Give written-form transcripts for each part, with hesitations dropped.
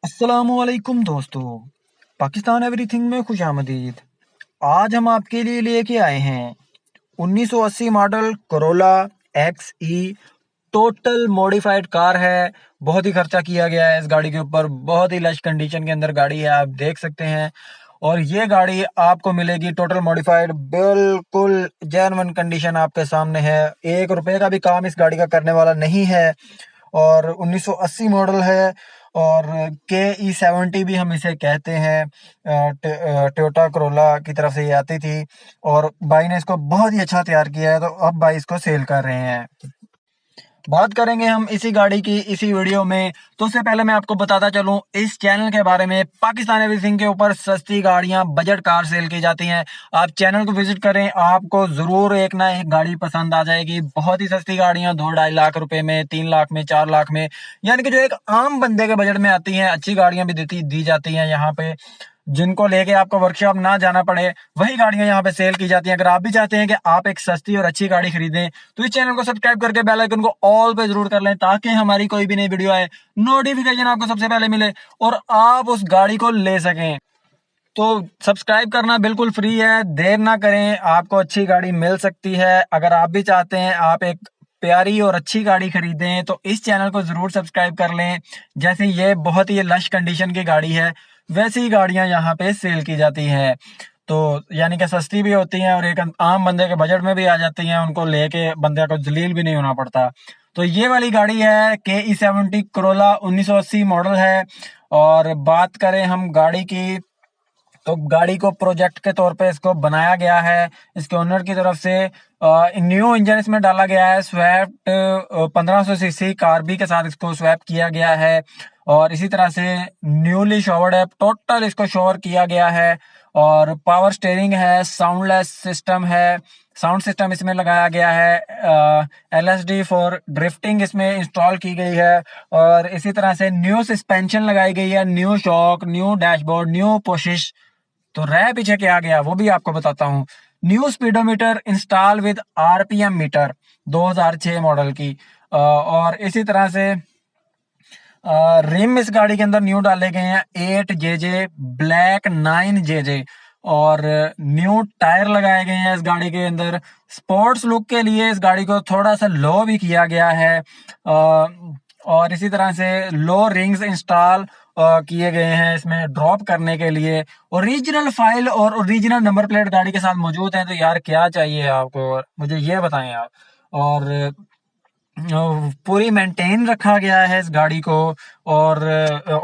अस्सलामुअलैकुम दोस्तों। पाकिस्तान एवरीथिंग में खुशामदीद। आज हम आपके लिए लेके आए हैं 1980 मॉडल कोरोला एक्स ई। टोटल मॉडिफाइड कार है। बहुत ही खर्चा किया गया है इस गाड़ी के ऊपर। बहुत ही लश कंडीशन के अंदर गाड़ी है, आप देख सकते हैं। और ये गाड़ी आपको मिलेगी टोटल मॉडिफाइड, बिल्कुल जेन्युइन कंडीशन आपके सामने है। 1 रुपए का भी काम इस गाड़ी का करने वाला नहीं है। और 1980 मॉडल है। और KE70 भी हम इसे कहते हैं। टोयोटा करोला की तरफ से ये आती थी। और भाई ने इसको बहुत ही अच्छा तैयार किया है, तो अब भाई इसको सेल कर रहे हैं। बात करेंगे हम इसी गाड़ी की इसी वीडियो में। तो उससे पहले मैं आपको बताता चलूं इस चैनल के बारे में। पाकिस्तान एवरीथिंग के ऊपर सस्ती गाड़ियां, बजट कार सेल की जाती हैं। आप चैनल को विजिट करें, आपको जरूर एक ना एक गाड़ी पसंद आ जाएगी। बहुत ही सस्ती गाड़ियां 2-2.5 लाख रुपए में, 3 लाख में, 4 लाख में, यानी कि जो एक आम बंदे के बजट में आती हैं। अच्छी गाड़ियां भी दी जाती हैं यहाँ पे, जिनको लेके आपको वर्कशॉप ना जाना पड़े, वही गाड़ियां यहाँ पे सेल की जाती हैं। अगर आप भी चाहते हैं कि आप एक सस्ती और अच्छी गाड़ी खरीदें, तो इस चैनल को सब्सक्राइब करके बेल आइकन को ऑल पे जरूर कर लें, ताकि हमारी कोई भी नई वीडियो आए, नोटिफिकेशन आपको सबसे पहले मिले और आप उस गाड़ी को ले सकें। तो सब्सक्राइब करना बिल्कुल फ्री है, देर ना करें, आपको अच्छी गाड़ी मिल सकती है। अगर आप भी चाहते हैं आप एक प्यारी और अच्छी गाड़ी खरीदें, तो इस चैनल को जरूर सब्सक्राइब कर लें। जैसे ये बहुत ही लश कंडीशन की गाड़ी है, वैसी ही गाड़ियां यहाँ पे सेल की जाती हैं। तो यानी कि सस्ती भी होती हैं और एक आम बंदे के बजट में भी आ जाती हैं। उनको लेके बंदे को जलील भी नहीं होना पड़ता। तो ये वाली गाड़ी है KE70 करोला, 1980 मॉडल है। और बात करें हम गाड़ी की, तो गाड़ी को प्रोजेक्ट के तौर पे इसको बनाया गया है। इसके ओनर की तरफ से न्यू इंजन इसमें डाला गया है। स्वेप्ट 1500 सीसी कार्बी के साथ इसको स्वैप किया गया है। और इसी तरह से न्यूली शॉवर्ड है, टोटल इसको शोवर किया गया है। और पावर स्टेयरिंग है, साउंडलेस सिस्टम है, साउंड सिस्टम इसमें लगाया गया है। LSD फॉर ड्रिफ्टिंग इसमें इंस्टॉल की गई है। और इसी तरह से न्यू सस्पेंशन लगाई गई है, new shock, new dashboard, new पोशिश। तो रह पीछे क्या गया वो भी आपको बताता हूँ। New speedometer install with RPM meter, 2006 model की। और इसी तरह से रिम इस गाड़ी के अंदर न्यू डाले गए हैं, 8JJ ब्लैक, 9JJ। और न्यू टायर लगाए गए हैं इस गाड़ी के अंदर। स्पोर्ट्स लुक के लिए इस गाड़ी को थोड़ा सा लो भी किया गया है। और इसी तरह से लो रिंग्स इंस्टॉल किए गए हैं इसमें ड्रॉप करने के लिए। ओरिजिनल फाइल और ओरिजिनल नंबर प्लेट गाड़ी के साथ मौजूद है। तो यार क्या चाहिए आपको, मुझे ये बताएं आप। और पूरी मेंटेन रखा गया है इस गाड़ी को। और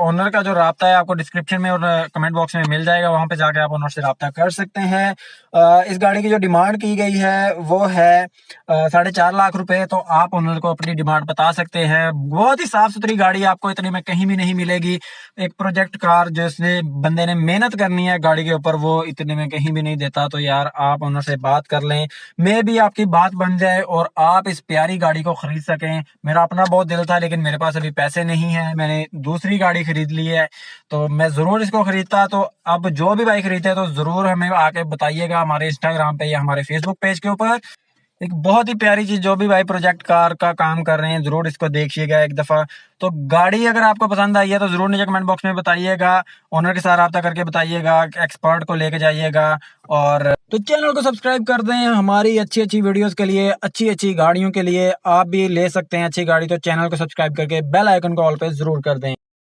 ओनर का जो राब्ता है आपको डिस्क्रिप्शन में और कमेंट बॉक्स में मिल जाएगा, वहां पे जाके आप ओनर से राब्ता कर सकते हैं। इस गाड़ी की जो डिमांड की गई है वो है 4.5 लाख रुपए। तो आप ओनर को अपनी डिमांड बता सकते हैं। बहुत ही साफ सुथरी गाड़ी आपको इतने में कहीं भी नहीं मिलेगी। एक प्रोजेक्ट कार जिसने बंदे ने मेहनत करनी है गाड़ी के ऊपर, वो इतने में कहीं भी नहीं देता। तो यार आप ओनर से बात कर लें, मे भी आपकी बात बन जाए और आप इस प्यारी गाड़ी को खरीद सकें। मेरा अपना बहुत दिल था, लेकिन मेरे पास अभी पैसे नहीं है, मैंने दूसरी गाड़ी खरीद ली है। तो मैं जरूर इसको खरीदता। तो अब जो भी बाइक खरीदते हैं तो जरूर हमें आके बताइएगा हमारे इंस्टाग्राम पे या हमारे फेसबुक पेज के ऊपर। एक बहुत ही प्यारी चीज, जो भी भाई प्रोजेक्ट कार का काम कर रहे हैं जरूर इसको देखिएगा एक दफा। तो गाड़ी अगर आपको पसंद आई है तो जरूर नीचे कमेंट बॉक्स में बताइएगा, ओनर के साथ रब्ता करके बताइएगा, एक्सपर्ट को लेके जाइएगा। और तो चैनल को सब्सक्राइब कर दें हमारी अच्छी अच्छी वीडियोस के लिए, अच्छी अच्छी गाड़ियों के लिए। आप भी ले सकते हैं अच्छी गाड़ी, तो चैनल को सब्सक्राइब करके बेल आइकन को ऑल पे जरूर कर दें।